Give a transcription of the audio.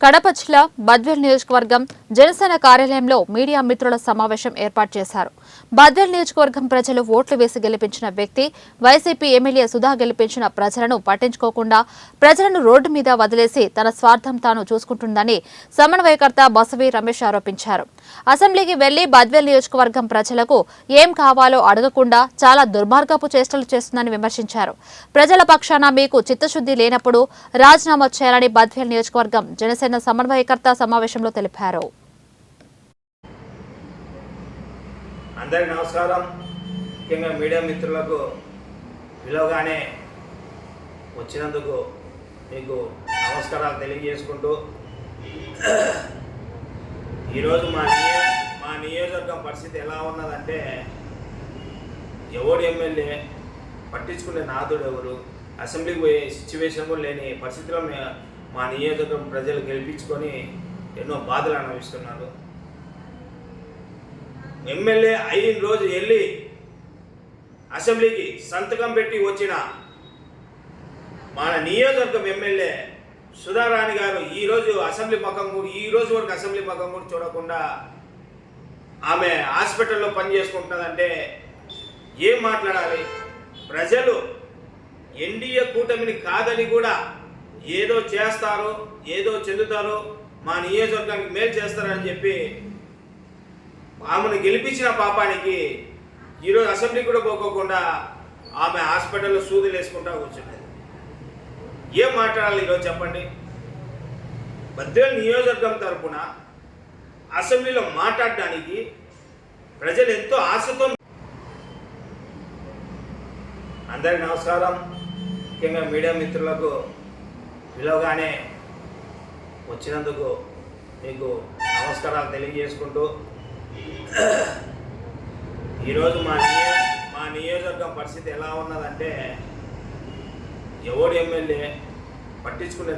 కడప జిల్లా బద్వేల్ నియోజకవర్గం జనసేన కార్యాలయంలో మీడియా మిత్రుల సమావేశం ఏర్పాటు చేశారు. బద్వేల్ నియోజకవర్గం ప్రజలు ఓట్లు వేసి గెలిపించిన వ్యక్తి వైసీపీ ఎమ్మెల్యే సుధా గెలిపించిన ప్రజలను పట్టించుకోకుండా ప్రజలను రోడ్డు మీద వదిలేసి తన స్వార్థం తాను చూసుకుంటుందని సమన్వయకర్త బసవి రమేష్ ఆరోపించారు. అసెంబ్లీకి వెళ్లి బద్వేల్ నియోజకవర్గం ప్రజలకు ఏం కావాలో అడగకుండా చాలా దుర్మార్గపు చేష్టలు చేస్తుందని విమర్శించారు. ప్రజల పక్షాన మీకు చిత్తశుద్ధి లేనప్పుడు రాజీనామా చేయాలని బద్వేల్ నియోజకవర్గం జనసేన సమన్వయకర్త సమావేశంలో తెలిపారు. అందరికీ నమస్కారం. ముఖ్యంగా మీడియా మిత్రులకు పిలవగానే వచ్చినందుకు మీకు నమస్కారాలు తెలియజేసుకుంటూ ఈరోజు మా నియోజకవర్గం పరిస్థితి ఎలా ఉన్నదంటే ఎవడు ఎమ్మెల్యే పట్టించుకునే నాదుడు ఎవరు, అసెంబ్లీకి పోయే సిచ్యువేషన్ కూడా లేని పరిస్థితిలో మా నియోజకవర్గం ప్రజలు గెలిపించుకొని ఎన్నో బాధలు అనుభవిస్తున్నారు. ఎమ్మెల్యే అయిన రోజు వెళ్ళి అసెంబ్లీకి సంతకం పెట్టి వచ్చిన మన నియోజకవర్గం ఎమ్మెల్యే సుధారాణి గారు ఈరోజు అసెంబ్లీ పక్కం కూడా ఈ రోజు వరకు అసెంబ్లీ పక్కం కూడా చూడకుండా ఆమె హాస్పిటల్లో పనిచేసుకుంటున్నదంటే ఏం మాట్లాడాలి? ప్రజలు ఎన్డీఏ కూటమిని కాదని కూడా ఏదో చేస్తారో ఏదో చెందుతారో మా నియోజకవర్గానికి మేలు చేస్తారని చెప్పి ఆమెను గెలిపించిన పాపానికి ఈరోజు అసెంబ్లీ కూడా పోకోకుండా ఆమె హాస్పిటల్లో సూదులు వేసుకుంటా కూర్చున్నది. ఏం మాట్లాడాలి ఈరోజు చెప్పండి? బద్వేల్ నియోజకవర్గం తరఫున అసెంబ్లీలో మాట్లాడడానికి ప్రజలు ఎంతో ఆశతో. అందరికీ నమస్కారం. ముఖ్యంగా మీడియా మిత్రులకు పిలవగానే వచ్చినందుకు మీకు నమస్కారాలు తెలియజేసుకుంటూ ఈరోజు మా నియోజకవర్గం పరిస్థితి ఎలా ఉన్నదంటే ఎవడు ఎమ్మెల్యే పట్టించుకునే